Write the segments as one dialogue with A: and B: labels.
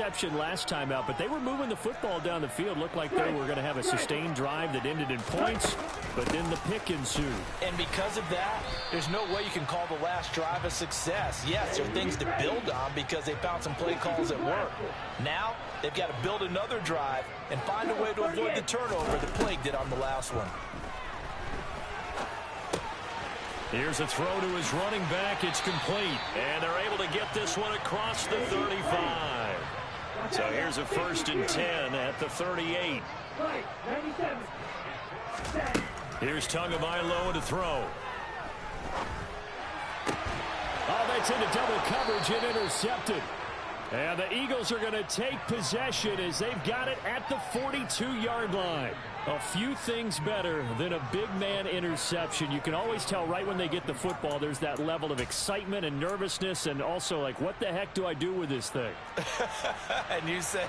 A: interception last time out, but they were moving the football down the field. Looked like they were going to have a sustained drive that ended in points, but then the pick ensued.
B: And because of that, there's no way you can call the last drive a success. Yes, there are things to build on because they found some play calls that work. Now, they've got to build another drive and find a way to avoid the turnover that plagued it on the last one.
A: Here's a throw to his running back. It's complete. And they're able to get this one across the 35. So here's a 1st and 10 at the 38. Here's Tagovailoa to throw. Oh, that's into double coverage and intercepted. And the Eagles are going to take possession as they've got it at the 42-yard line. A few things better than a big man interception. You can always tell right when they get the football, there's that level of excitement and nervousness and also like, what the heck do I do with this thing?
B: And you say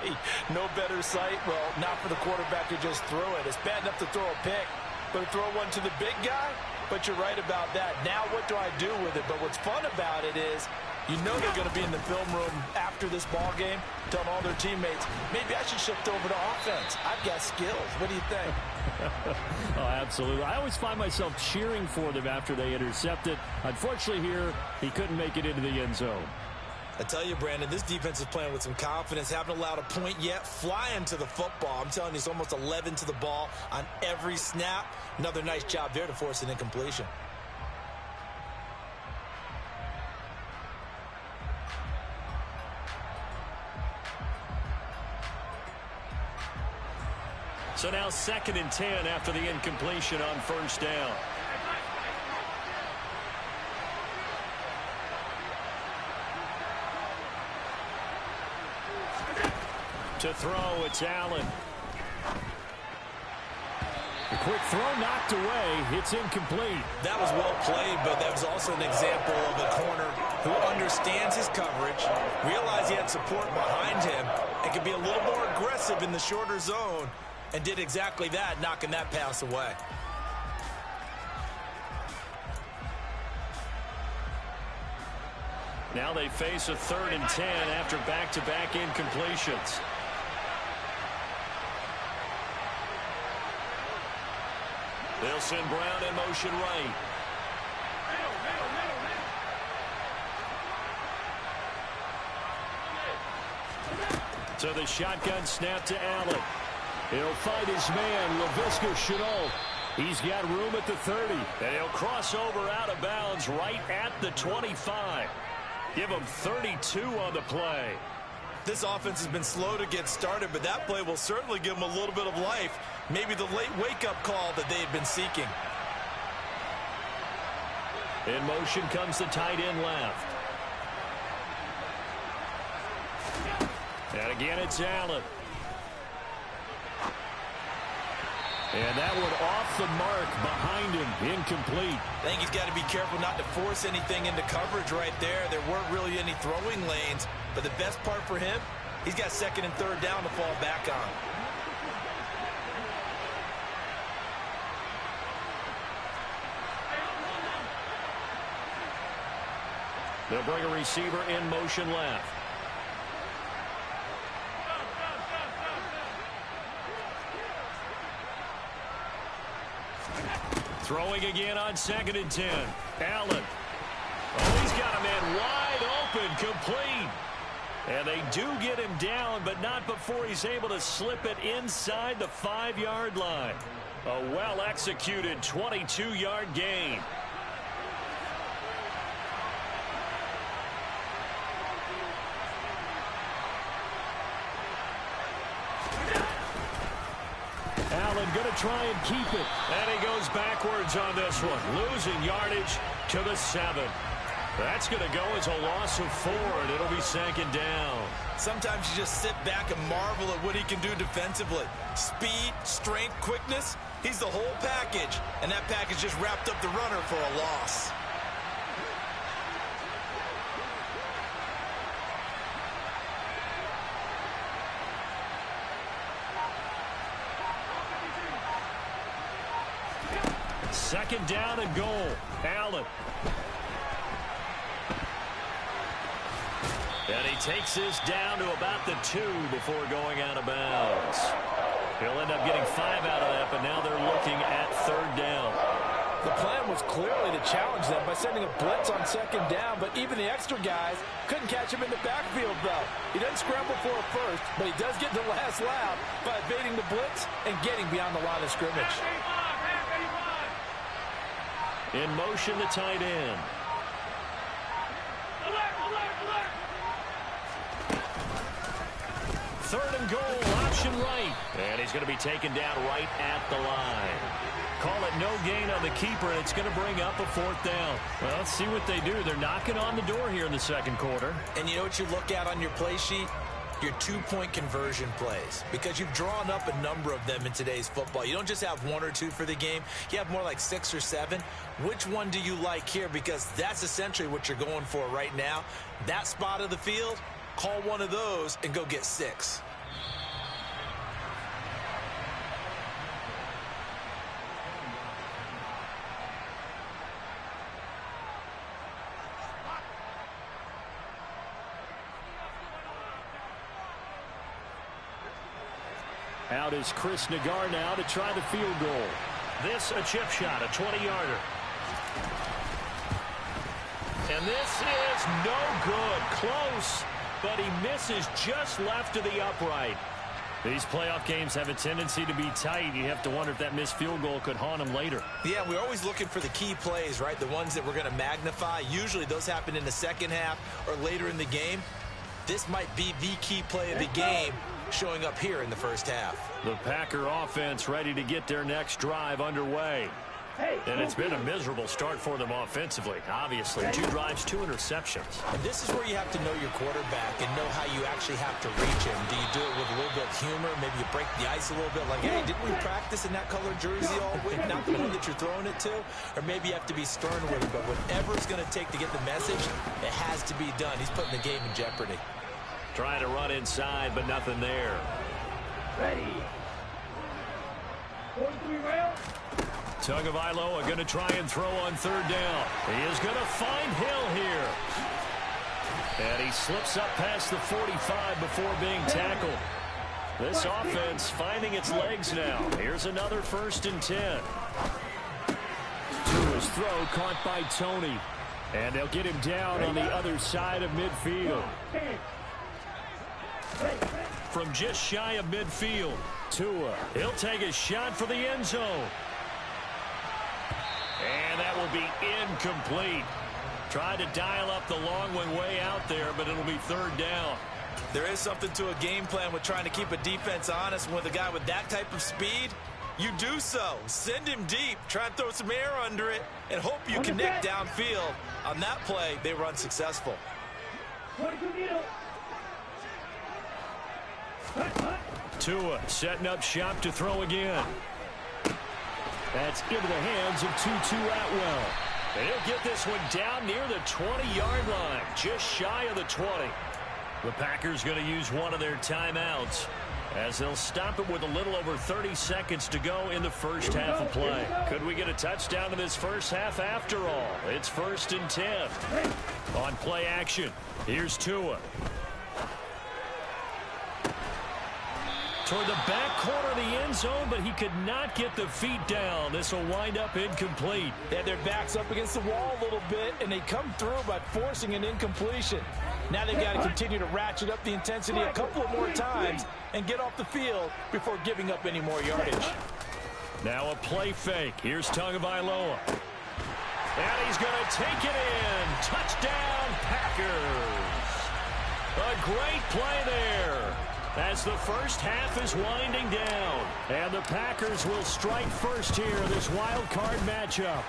B: no better sight? Well, not for the quarterback to just throw it. It's bad enough to throw a pick, but to throw one to the big guy? But you're right about that. Now what do I do with it? But what's fun about it is you know they're going to be in the film room after this ball game telling all their teammates, maybe I should shift over to offense. I've got skills. What do you think?
A: Oh, absolutely. I always find myself cheering for them after they intercept it. Unfortunately here, he couldn't make it into the end zone.
B: I tell you, Brandon, this defense is playing with some confidence. Haven't allowed a point yet. Flying to the football. I'm telling you, it's almost 11 to the ball on every snap. Another nice job there to force an incompletion.
A: So now 2nd and 10 after the incompletion on 1st down. To throw, it's Allen. A quick throw knocked away. It's incomplete.
B: That was well played, but that was also an example of a corner who understands his coverage, realized he had support behind him, and could be a little more aggressive in the shorter zone, and did exactly that, knocking that pass away.
A: Now they face a 3rd and 10 after back-to-back incompletions. They'll send Brown in motion right. So the shotgun snap to Allen. He'll fight his man, Laviska Shenault. He's got room at the 30. And he'll cross over out of bounds right at the 25. Give him 32 on the play.
B: This offense has been slow to get started, but that play will certainly give them a little bit of life. Maybe the late wake-up call that they had been seeking.
A: In motion comes the tight end left. And again, it's Allen. And that one off the mark behind him, incomplete.
B: I think he's got to be careful not to force anything into coverage right there. There weren't really any throwing lanes, but the best part for him, he's got 2nd and 3rd down to fall back on.
A: They'll bring a receiver in motion left. Throwing again on 2nd and 10. Allen. Oh, he's got a man wide open, complete. And they do get him down, but not before he's able to slip it inside the 5-yard line. A well-executed 22-yard gain. Allen going to try and keep it. And he goes backwards on this one. Losing yardage to the 7. That's going to go as a loss of 4, and it'll be 2nd down.
B: Sometimes you just sit back and marvel at what he can do defensively. Speed, strength, quickness, he's the whole package. And that package just wrapped up the runner for a loss.
A: Second down and goal. Allen. And he takes this down to about the 2 before going out of bounds. He'll end up getting 5 out of that, but now they're looking at 3rd down.
B: The plan was clearly to challenge them by sending a blitz on 2nd down, but even the extra guys couldn't catch him in the backfield, though. He doesn't scramble for a first, but he does get the last laugh by evading the blitz and getting beyond the line of scrimmage.
A: In motion, the tight end. Third and goal, option right. And he's going to be taken down right at the line. Call it no gain on the keeper, and it's going to bring up a 4th down. Well, let's see what they do. They're knocking on the door here in the 2nd quarter.
B: And you know what you look at on your play sheet? Your 2-point conversion plays, because you've drawn up a number of them in today's football. You don't just have 1 or 2 for the game. You have more like 6 or 7. Which one do you like here? Because that's essentially what you're going for right now. That spot of the field, call one of those and go get 6.
A: Out is Chris Nagar now to try the field goal. This a chip shot, a 20-yarder. And this is no good. Close, but he misses just left of the upright. These playoff games have a tendency to be tight. You have to wonder if that missed field goal could haunt him later.
B: Yeah, we're always looking for the key plays, right? The ones that we're going to magnify. Usually those happen in the second half or later in the game. This might be the key play of the game showing up here in the first half.
A: The Packer offense ready to get their next drive underway. And it's been a miserable start for them offensively. Obviously, 2 drives, 2 interceptions.
B: And this is where you have to know your quarterback and know how you actually have to reach him. Do you do it with a little bit of humor? Maybe you break the ice a little bit, like, hey, didn't we practice in that colored jersey all week? Not the one that you're throwing it to? Or maybe you have to be stern with him. But whatever it's going to take to get the message, it has to be done. He's putting the game in jeopardy.
A: Trying to run inside, but nothing there.
C: Ready.
A: Tagovailoa going to try and throw on 3rd down. He is going to find Hill here. And he slips up past the 45 before being tackled. This offense finding its legs now. Here's another 1st and 10. To his throw, caught by Tony. And they'll get him down on the other side of midfield. From just shy of midfield, Tua. He'll take a shot for the end zone. And that will be incomplete. Tried to dial up the long one way out there, but it'll be 3rd down.
B: There is something to a game plan with trying to keep a defense honest. With a guy with that type of speed, you do so. Send him deep. Try and throw some air under it and hope you connect downfield. On that play, they were unsuccessful.
A: Tua setting up shop to throw again. That's into the hands of Tutu Atwell. And he'll get this one down near the 20-yard line, just shy of the 20. The Packers going to use one of their timeouts as they'll stop it with a little over 30 seconds to go in the first half of play. Could we get a touchdown in this first half after all? It's 1st and 10. On play action, here's Tua. Toward the back corner of the end zone, but he could not get the feet down. This will wind up incomplete.
B: They had their backs up against the wall a little bit, and they come through by forcing an incompletion. Now they've got to continue to ratchet up the intensity a couple of more times and get off the field before giving up any more yardage.
A: Now a play fake. Here's Tagovailoa. And he's going to take it in. Touchdown, Packers. A great play there as the first half is winding down. And the Packers will strike first here in this wild card matchup.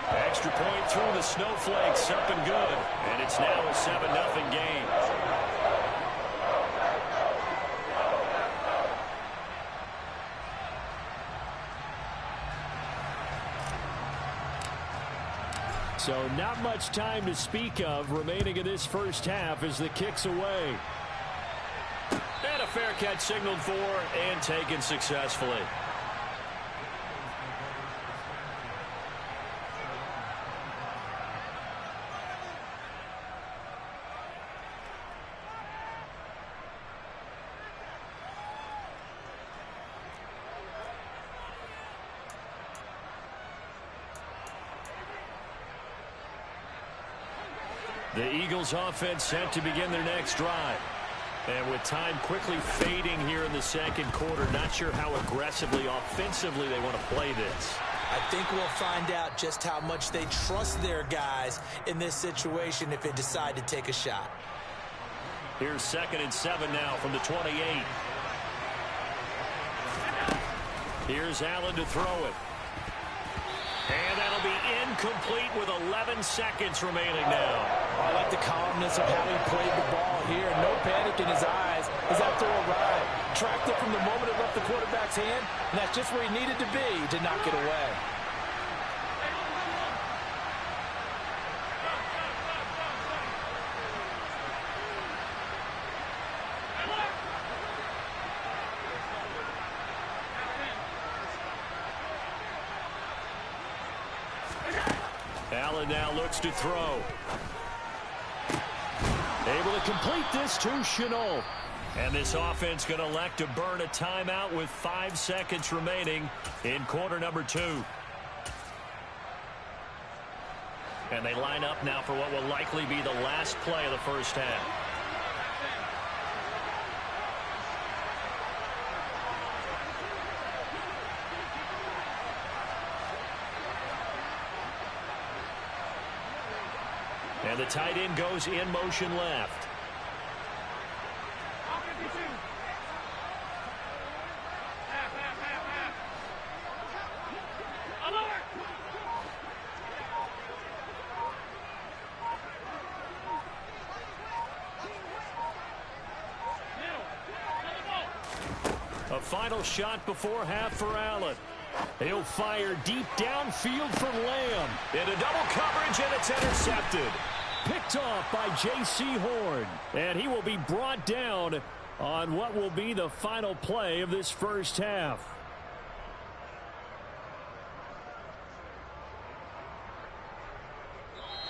A: Extra point through the Snowflakes, up and good. And it's now a 7-0 game. So not much time to speak of remaining in this first half as the kick's away. And a fair catch signaled for and taken successfully. The Eagles offense set to begin their next drive. And with time quickly fading here in the second quarter, not sure how aggressively, offensively they want to play this.
B: I think we'll find out just how much they trust their guys in this situation if they decide to take a shot.
A: Here's 2nd and 7 now from the 28. Here's Allen to throw it. And that'll be incomplete with 11 seconds remaining now.
B: I like the calmness of how he played the ball here. No panic in his eyes as that throw arrived. Tracked it from the moment it left the quarterback's hand, and that's just where he needed to be to knock it away.
A: Allen now looks to throw. Able to complete this to Shenault. And this offense going to elect to burn a timeout with 5 seconds remaining in quarter number 2. And they line up now for what will likely be the last play of the first half. And the tight end goes in motion left. A final shot before half for Allen. He'll fire deep downfield for Lamb. Into double coverage, and it's intercepted. Picked off by J.C. Horn. And he will be brought down on what will be the final play of this first half.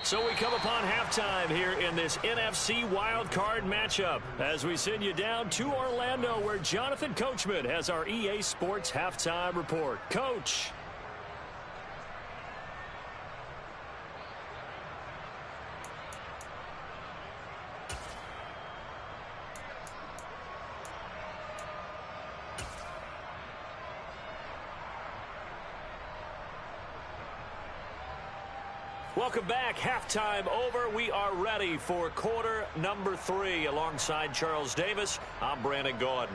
A: So we come upon halftime here in this NFC wildcard matchup as we send you down to Orlando where Jonathan Coachman has our EA Sports halftime report. Coach. Welcome back. Halftime over. We are ready for quarter number 3. Alongside Charles Davis, I'm Brandon Gaudin.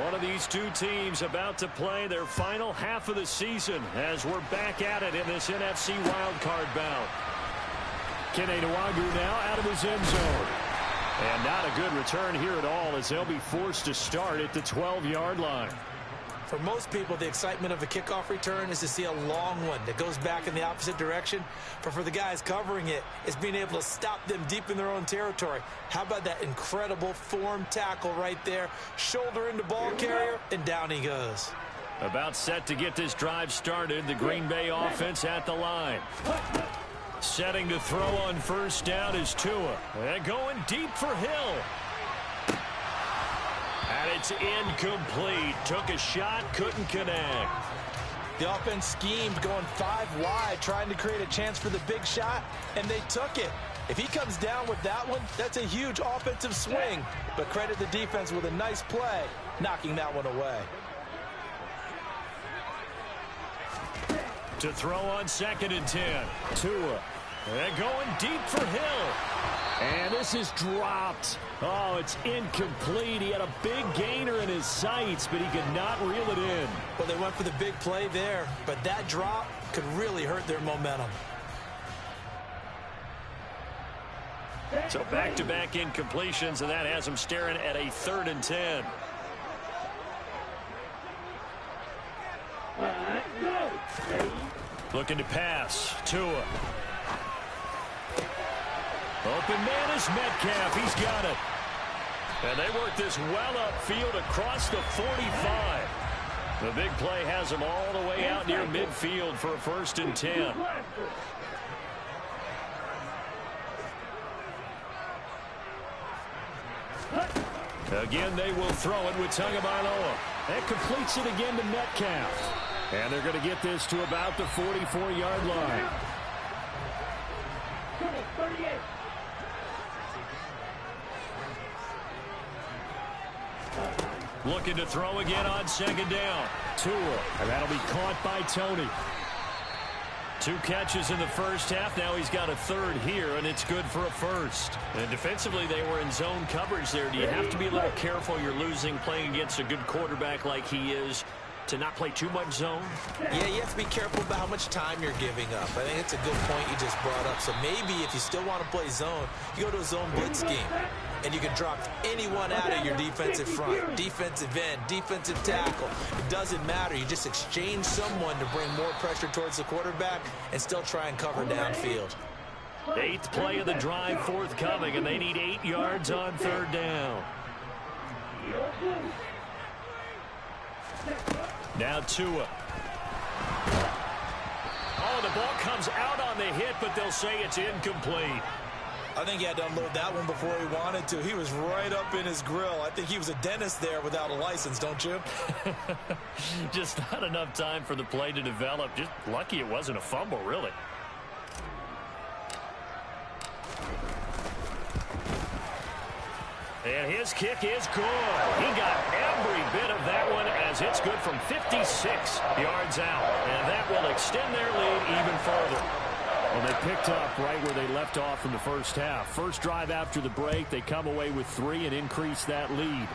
A: One of these two teams about to play their final half of the season as we're back at it in this NFC wildcard bout. Kene Nwangwu now out of his end zone. And not a good return here at all as they'll be forced to start at the 12-yard line.
B: For most people, the excitement of a kickoff return is to see a long one that goes back in the opposite direction. But for the guys covering it, it's being able to stop them deep in their own territory. How about that incredible form tackle right there? Shoulder into ball carrier, and down he goes.
A: About set to get this drive started, the Green Bay offense at the line. Setting to throw on first down is Tua. And going deep for Hill. And it's incomplete. Took a shot, couldn't connect.
B: The offense schemed going 5 wide, trying to create a chance for the big shot, and they took it. If he comes down with that one, that's a huge offensive swing. But credit the defense with a nice play, knocking that one away.
A: To throw on 2nd and 10. Tua. And going deep for Hill. And this is dropped. Oh, it's incomplete. He had a big gainer in his sights, but he could not reel it in.
B: Well, they went for the big play there, but that drop could really hurt their momentum.
A: So back-to-back incompletions, and that has them staring at a 3rd and 10. Looking to pass. Tua. Open man is Metcalf. He's got it. And they work this well upfield across the 45. The big play has them all the way out near midfield for a 1st and 10. Again, they will throw it with Tagovailoa. That completes it again to Metcalf. And they're going to get this to about the 44-yard line. Looking to throw again on second down. Tua, and that'll be caught by Tony. 2 catches in the first half. Now he's got a third here, and it's good for a first. And defensively, they were in zone coverage there. Do you have to be a little careful? You're losing playing against a good quarterback like he is to not play too much zone?
B: Yeah, you have to be careful about how much time you're giving up. I think it's a good point you just brought up. So maybe if you still want to play zone, you go to a zone blitz scheme. And you can drop anyone out of your defensive front, defensive end, defensive tackle. It doesn't matter. You just exchange someone to bring more pressure towards the quarterback and still try and cover downfield.
A: 8th play of the drive forthcoming, and they need 8 yards on third down. Now Tua. Oh, the ball comes out on the hit, but they'll say it's incomplete.
B: I think he had to unload that one before he wanted to. He was right up in his grill. I think he was a dentist there without a license, don't you?
A: Just not enough time for the play to develop. Just lucky it wasn't a fumble, really. And his kick is good. He got every bit of that one as it's good from 56 yards out. And that will extend their lead even further. Well, they picked up right where they left off in the first half. First drive after the break, they come away with 3 and increase that lead.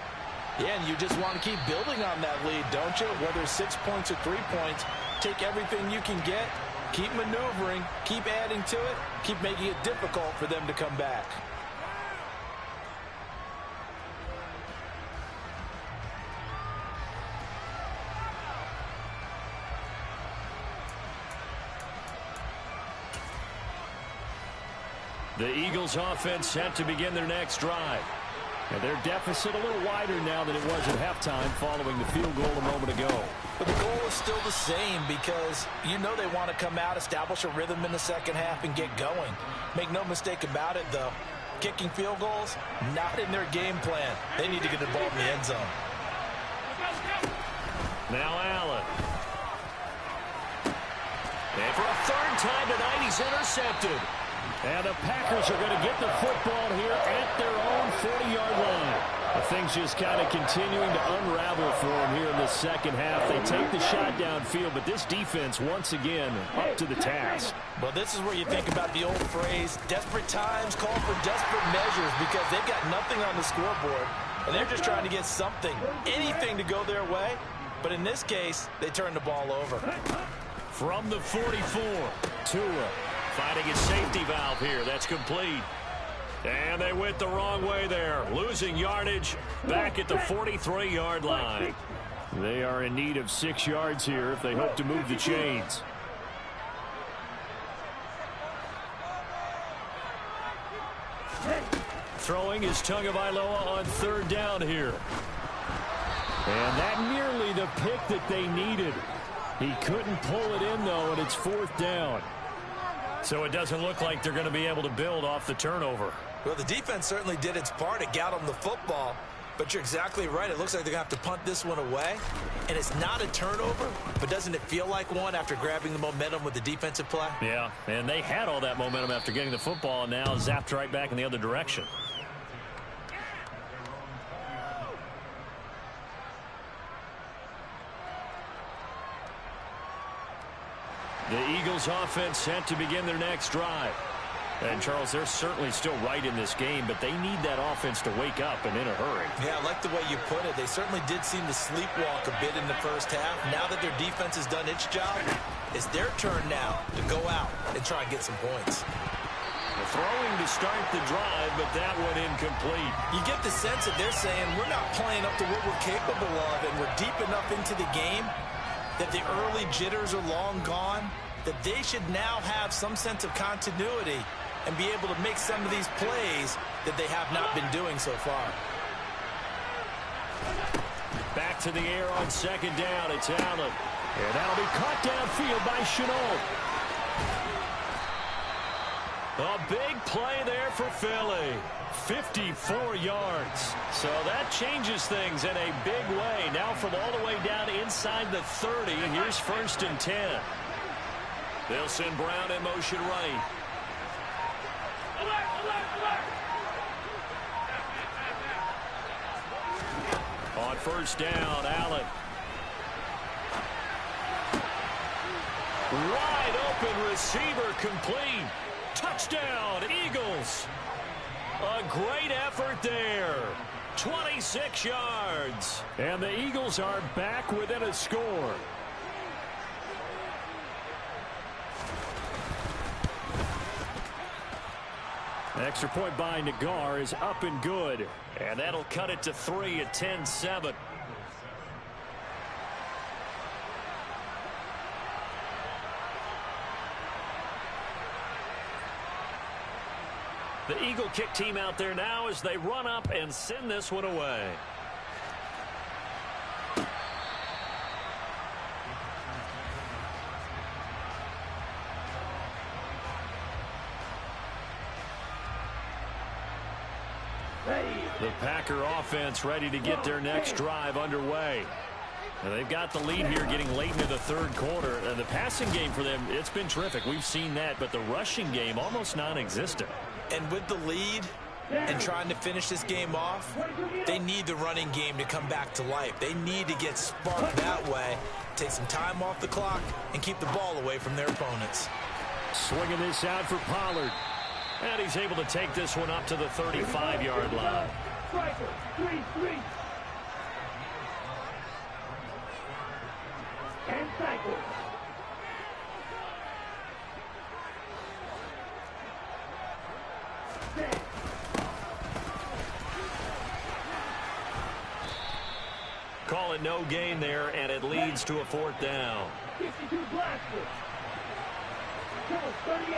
B: Yeah, and you just want to keep building on that lead, don't you? Whether 6 points or 3 points, take everything you can get, keep maneuvering, keep adding to it, keep making it difficult for them to come back.
A: The Eagles offense set to begin their next drive. And their deficit a little wider now than it was at halftime following the field goal a moment ago.
B: But the goal is still the same because you know they want to come out, establish a rhythm in the second half, and get going. Make no mistake about it, though. Kicking field goals, not in their game plan. They need to get the ball in the end zone.
A: Now Allen. And for a third time tonight, he's intercepted. And the Packers are going to get the football here at their own 40-yard line. Things just kind of continuing to unravel for them here in the second half. They take the shot downfield, but this defense, once again, up to the task.
B: Well, this is where you think about the old phrase, desperate times call for desperate measures, because they've got nothing on the scoreboard, and they're just trying to get something, anything to go their way. But in this case, they turn the ball over.
A: From the 44, Tua. Finding his safety valve here. That's complete. And they went the wrong way there. Losing yardage back at the 43-yard line. They are in need of 6 yards here if they hope to move the chains. Throwing is Tagovailoa on third down here. And that nearly the pick that they needed. He couldn't pull it in, though, and it's fourth down. So it doesn't look like they're going to be able to build off the turnover.
B: Well, the defense certainly did its part. It got them the football. But you're exactly right. It looks like they're going to have to punt this one away. And it's not a turnover, but doesn't it feel like one after grabbing the momentum with the defensive play?
A: Yeah, and they had all that momentum after getting the football, and now zapped right back in the other direction. The Eagles offense set to begin their next drive. And, Charles, they're certainly still right in this game, but they need that offense to wake up and in a hurry.
B: Yeah, I like the way you put it. They certainly did seem to sleepwalk a bit in the first half. Now that their defense has done its job, it's their turn now to go out and try and get some points.
A: The throwing to start the drive, but that one incomplete.
B: You get the sense that they're saying we're not playing up to what we're capable of, and we're deep enough into the game that the early jitters are long gone, that they should now have some sense of continuity and be able to make some of these plays that they have not been doing so far.
A: Back to the air on second down. It's Allen. And that'll be caught downfield by Shenault. A big play there for Philly. 54 yards. So that changes things in a big way. Now from all the way down inside the 30, here's 1st and 10. They'll send Brown in motion right. On 1st down, Allen. Wide open receiver complete. Touchdown, Eagles. A great effort there. 26 yards. And the Eagles are back within a score. Extra point by Nagar is up and good. And that'll cut it to 3 at 10-7. The Eagle kick team out there now as they run up and send this one away. The Packer offense ready to get their next drive underway. And they've got the lead here getting late into the 3rd quarter. And the passing game for them, it's been terrific. We've seen that, but the rushing game almost non-existent.
B: And with the lead and trying to finish this game off, they need the running game to come back to life. They need to get sparked that way, take some time off the clock, and keep the ball away from their opponents.
A: Swinging this out for Pollard. And he's able to take this one up to the 35-yard line. And cycle. Call it no gain there, and it leads to a 4th down. 52 blaster. 38.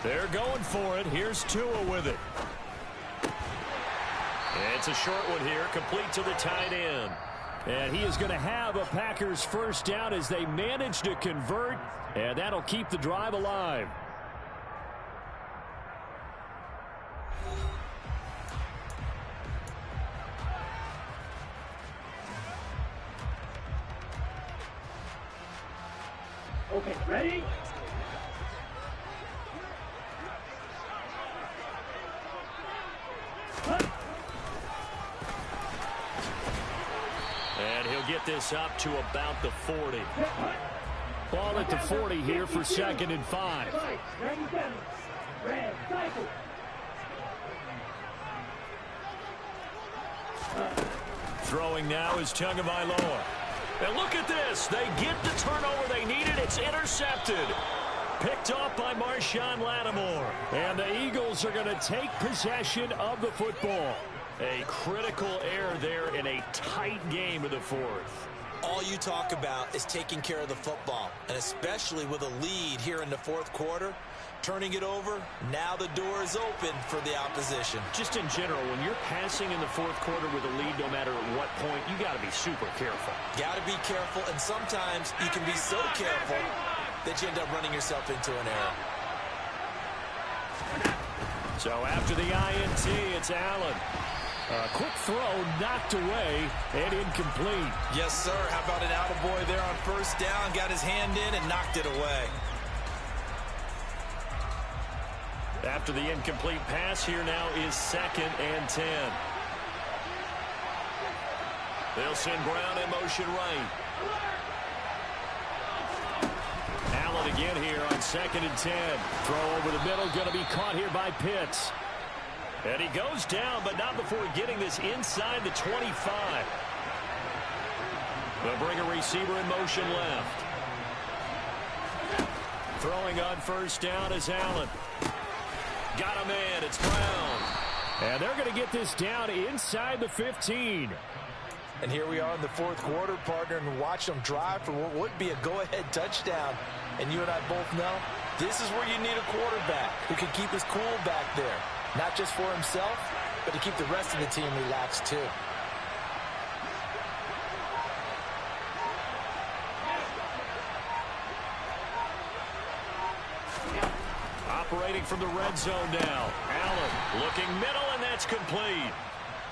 A: They're going for it. Here's Tua with it. And it's a short one here, complete to the tight end. And he is going to have a Packers 1st down as they manage to convert, and that'll keep the drive alive. Okay, ready? And he'll get this up to about the 40. Ball at the 40 here for 2nd and 5. Throwing now is Tagovailoa. And look at this. They get the turnover they needed. It's intercepted. Picked off by Marshawn Lattimore. And the Eagles are going to take possession of the football. A critical error there in a tight game of the 4th.
B: All you talk about is taking care of the football, and especially with a lead here in the 4th quarter, turning it over, now the door is open for the opposition.
A: Just in general, when you're passing in the 4th quarter with a lead, no matter at what point, you got to be super careful.
B: Got to be careful, and sometimes you can be so careful that you end up running yourself into an error.
A: So after the INT, it's Allen. A quick throw knocked away and incomplete.
B: Yes, sir. How about an attaboy there on 1st down? Got his hand in and knocked it away.
A: After the incomplete pass, here now is 2nd and 10. They'll send Brown in motion right. Allen again here on 2nd and 10. Throw over the middle, going to be caught here by Pitts. And he goes down, but not before getting this inside the 25. They'll bring a receiver in motion left. Throwing on 1st down is Allen. Got a man. It's Brown. And they're going to get this down inside the 15.
B: And here we are in the 4th quarter, partner, and watch them drive for what would be a go-ahead touchdown. And you and I both know this is where you need a quarterback who can keep his cool back there. Not just for himself, but to keep the rest of the team relaxed too.
A: operating from the red zone now. Allen looking middle, and that's complete.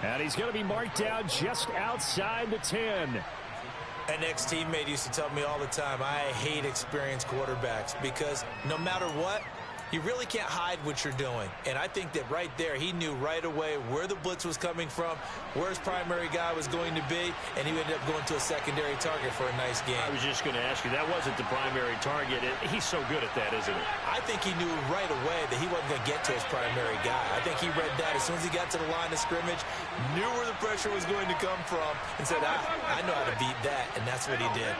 A: And he's going to be marked down just outside the 10.
B: An ex-teammate used to tell me all the time, I hate experienced quarterbacks because no matter what, you really can't hide what you're doing. And I think that right there, he knew right away where the blitz was coming from, where his primary guy was going to be, and he ended up going to a secondary target for a nice game.
A: I was just going to ask you, that wasn't the primary target. He's so good at that, isn't he?
B: I think he knew right away that he wasn't going to get to his primary guy. I think he read that as soon as he got to the line of scrimmage, knew where the pressure was going to come from, and said, I know how to beat that, and that's what he did.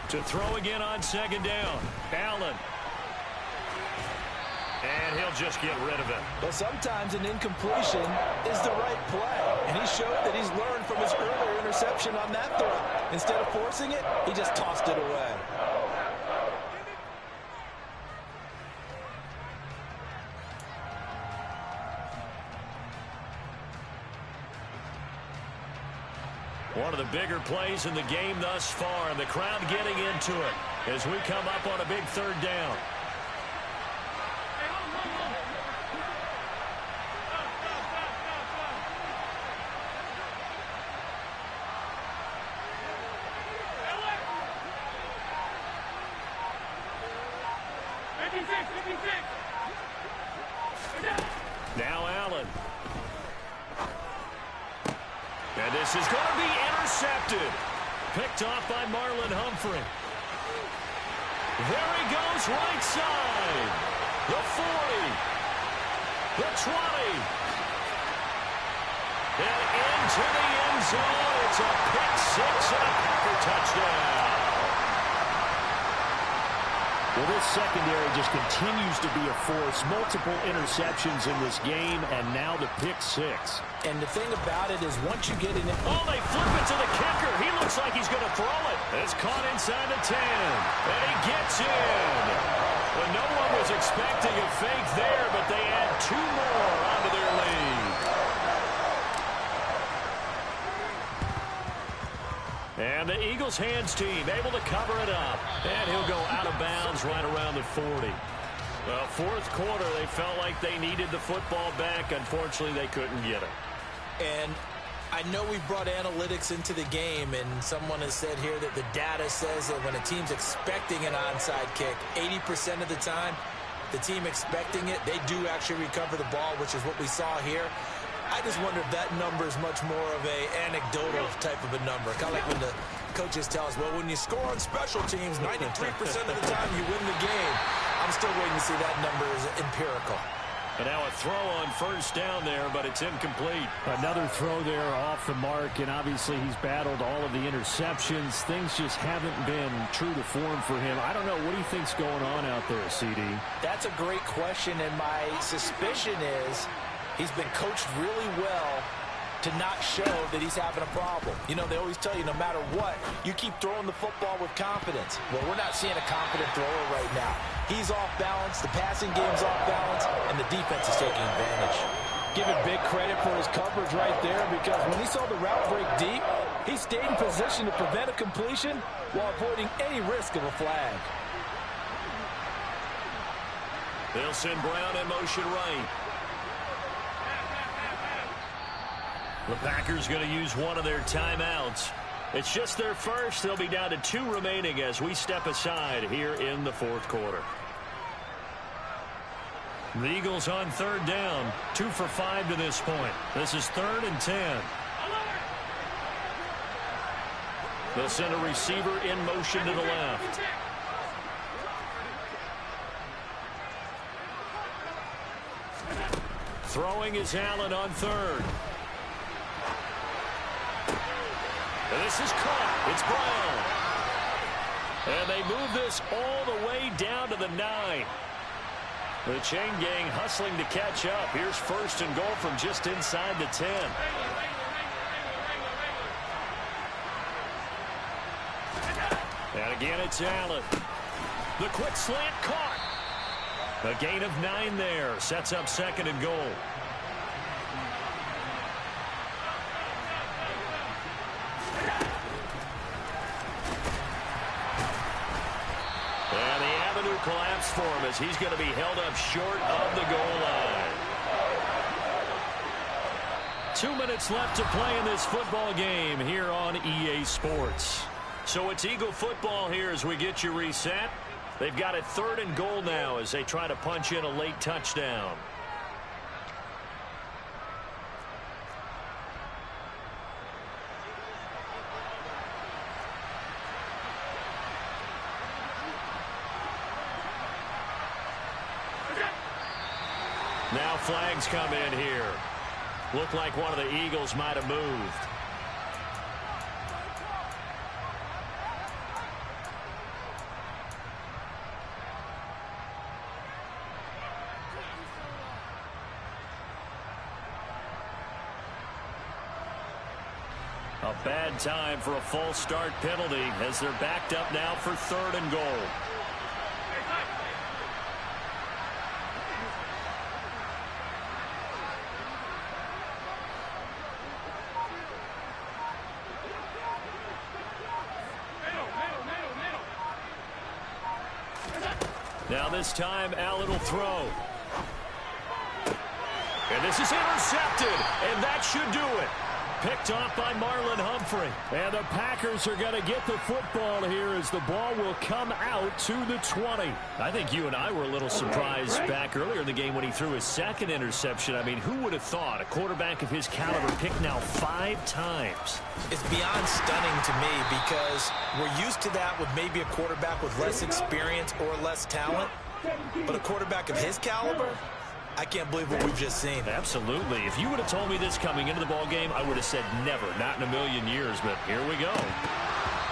A: To throw again on second down. Allen. And he'll just get rid of it.
B: But sometimes an incompletion is the right play. And he showed that he's learned from his earlier interception on that throw. Instead of forcing it, he just tossed it away.
A: One of the bigger plays in the game thus far, and the crowd getting into it as we come up on a big third down. Now Allen. And this is going to be intercepted. Picked off by Marlon Humphrey. There he goes, right side. The 40. The 20. And into the end zone. It's a pick six and a Packer touchdown. Well, this secondary just continues to be a force. Multiple interceptions in this game, and now the pick six.
B: And the thing about it is once you get in it...
A: Oh, they flip it to the kicker. He looks like he's going to throw it. It's caught inside the 10. And he gets in. Well, no one was expecting a fake there, but they add two more onto their lead. And the Eagles hands team able to cover it up. And he'll go out of bounds right around the 40. Well, fourth quarter, they felt like they needed the football back. Unfortunately, they couldn't get it.
B: And I know we brought analytics into the game, and someone has said here that the data says that when a team's expecting an onside kick, 80% of the time, the team expecting it, they do actually recover the ball, which is what we saw here. I just wonder if that number is much more of a anecdotal type of a number. Kind of like when the coaches tell us, well, when you score on special teams, 93% of the time you win the game. I'm still waiting to see that number is empirical.
A: And now a throw on first down there, but it's incomplete.
C: Another throw there off the mark, and obviously he's battled all of the interceptions. Things just haven't been true to form for him. I don't know. What do you think's going on out there, CD?
B: That's a great question, and my suspicion is he's been coached really well to not show that he's having a problem. You know, they always tell you no matter what, you keep throwing the football with confidence. Well, we're not seeing a confident thrower right now. He's off balance, the passing game's off balance, and the defense is taking advantage.
D: Giving big credit for his coverage right there, because when he saw the route break deep, he stayed in position to prevent a completion while avoiding any risk of a flag.
A: They'll send Brown in motion right. The Packers going to use one of their timeouts. It's just their first. They'll be down to 2 remaining as we step aside here in the fourth quarter. The Eagles on third down. 2 for 5 to this point. This is 3rd and 10. They'll send a receiver in motion to the left. Throwing is Allen on third. And this is caught. It's Brown. And they move this all the way down to the 9. The chain gang hustling to catch up. Here's 1st and goal from just inside the 10. And again, it's Allen. The quick slant caught. A gain of 9 there. Sets up 2nd and goal. snaps for him as he's going to be held up short of the goal line. 2 minutes left to play in this football game here on EA Sports. So it's Eagle football here as we get you reset. They've got it 3rd and goal now as they try to punch in a late touchdown. Now flags come in here. Looked like one of the Eagles might have moved. A bad time for a false start penalty as they're backed up now for 3rd and goal. Now this time, Allen will throw. And this is intercepted, and that should do it. Picked off by Marlon Humphrey.
C: And the Packers are going to get the football here as the ball will come out to the 20.
A: I think you and I were a little surprised back earlier in the game when he threw his 2nd interception. I mean, who would have thought a quarterback of his caliber picked now 5 times?
B: It's beyond stunning to me because we're used to that with maybe a quarterback with less experience or less talent. But a quarterback of his caliber, I can't believe what we've just seen.
A: Absolutely. If you would have told me this coming into the ball game, I would have said never, not in a million years, but here we go.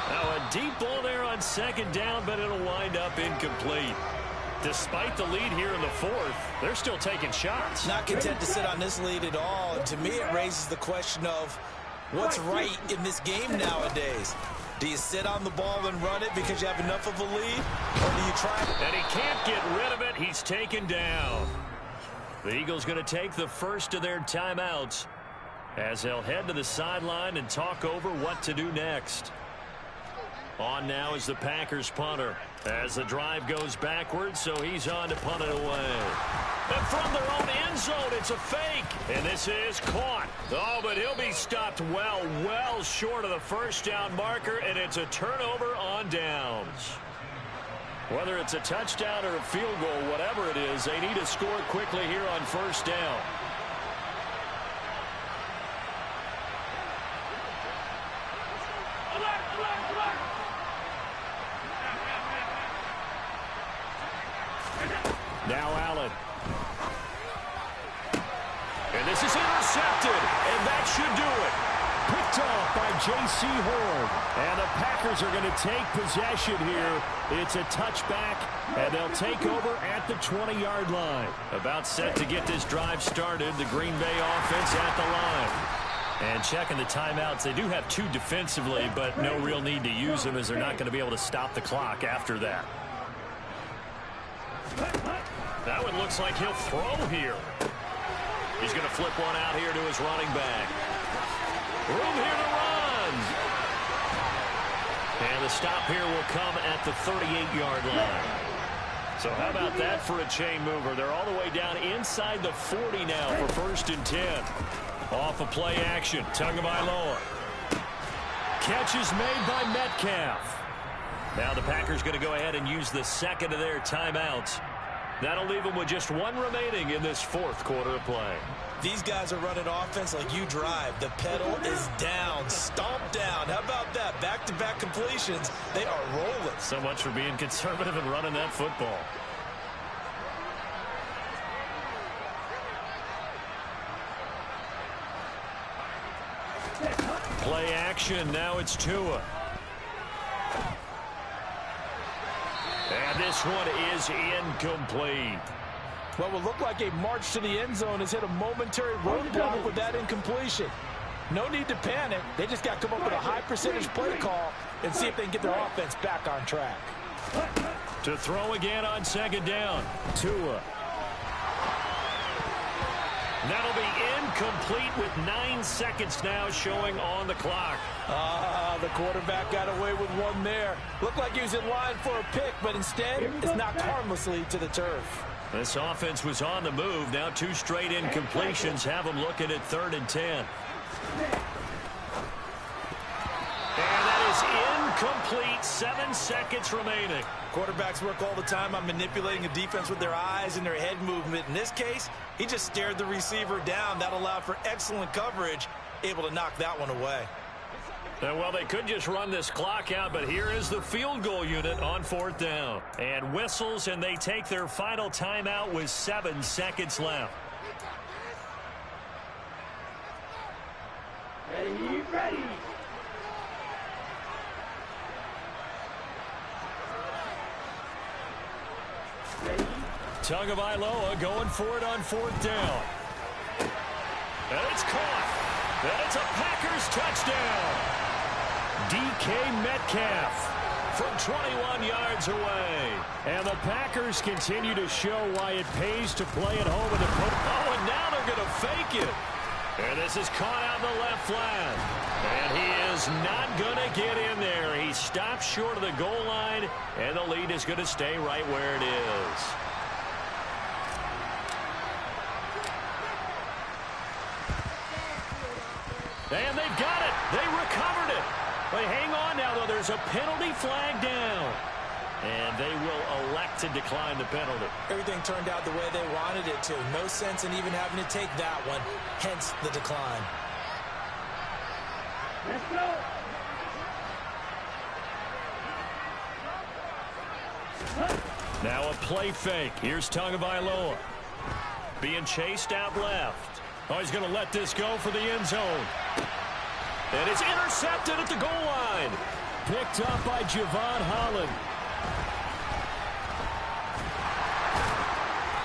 A: Now a deep ball there on 2nd down, but it'll wind up incomplete. Despite the lead here in the 4th, they're still taking shots.
B: Not content to sit on this lead at all, and to me it raises the question of what's right in this game nowadays. Do you sit on the ball and run it because you have enough of a lead, or do you try?
A: And he can't get rid of it. He's taken down. The Eagles going to take the first of their timeouts as they'll head to the sideline and talk over what to do next. On now is the Packers punter as the drive goes backwards, so he's on to punt it away. And from their own end zone, it's a fake. And this is caught. Oh, but he'll be stopped well short of the 1st down marker, and it's a turnover on downs. Whether it's a touchdown or a field goal, whatever it is, they need to score quickly here on 1st down.
C: Now Allen.
A: And this is intercepted, and that should do it.
C: Picked off by J.C. Horn. And the Packers are going to take possession here. It's a touchback, and they'll take over at the 20-yard line.
A: About set to get this drive started, the Green Bay offense at the line. And checking the timeouts, they do have 2 defensively, but no real need to use them as they're not going to be able to stop the clock after that. That one looks like he'll throw here. He's going to flip one out here to his running back. Room here to run. And the stop here will come at the 38-yard line. So how about that for a chain mover? They're all the way down inside the 40 now for 1st and 10. Off a play action. Tagovailoa. Catch is made by Metcalf. Now the Packers going to go ahead and use the 2nd of their timeouts. That'll leave them with just 1 remaining in this 4th quarter of play.
B: These guys are running offense like you drive. The pedal is down, stomped down. How about that? Back-to-back completions. They are rolling.
A: So much for being conservative and running that football. Play action. Now it's Tua. And this one is incomplete.
D: What will look like a march to the end zone has hit a momentary roadblock with that incompletion. No need to panic. They just got to come up with a high percentage play call and see if they can get their offense back on track.
A: To throw again on 2nd down. Tua. That'll be incomplete with 9 seconds now showing on the clock.
D: The quarterback got away with one there. Looked like he was in line for a pick, but instead it's knocked harmlessly to the turf.
A: This offense was on the move. Now 2 straight incompletions have them looking at 3rd and 10. And that is incomplete. 7 seconds remaining.
B: Quarterbacks work all the time on manipulating a defense with their eyes and their head movement. In this case, he just stared the receiver down. That allowed for excellent coverage, able to knock that one away.
A: Well, they could just run this clock out, but here is the field goal unit on 4th down. And whistles, and they take their final timeout with 7 seconds left.
E: Ready.
A: Tagovailoa going for it on 4th down. And it's caught. And it's a Packers touchdown. DK Metcalf from 21 yards away. And the Packers continue to show why it pays to play at home. Oh, and now they're going to fake it. And this is caught out in the left flat. And he is not going to get in there. He stops short of the goal line, and the lead is going to stay right where it is. And they've got it. They recovered it. But hang on now, though. There's a penalty flag down. And they will elect to decline the penalty.
D: Everything turned out the way they wanted it to. No sense in even having to take that one. Hence the decline.
E: Let's go.
A: Now a play fake. Here's Tagovailoa. Being chased out left. Oh, he's going to let this go for the end zone. And it's intercepted at the goal line. Picked up by Javon Holland.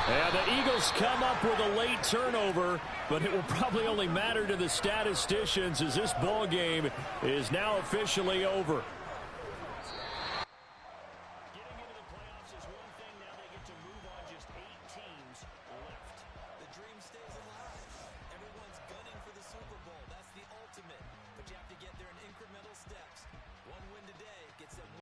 A: And the Eagles come up with a late turnover, but it will probably only matter to the statisticians as this ball game is now officially over.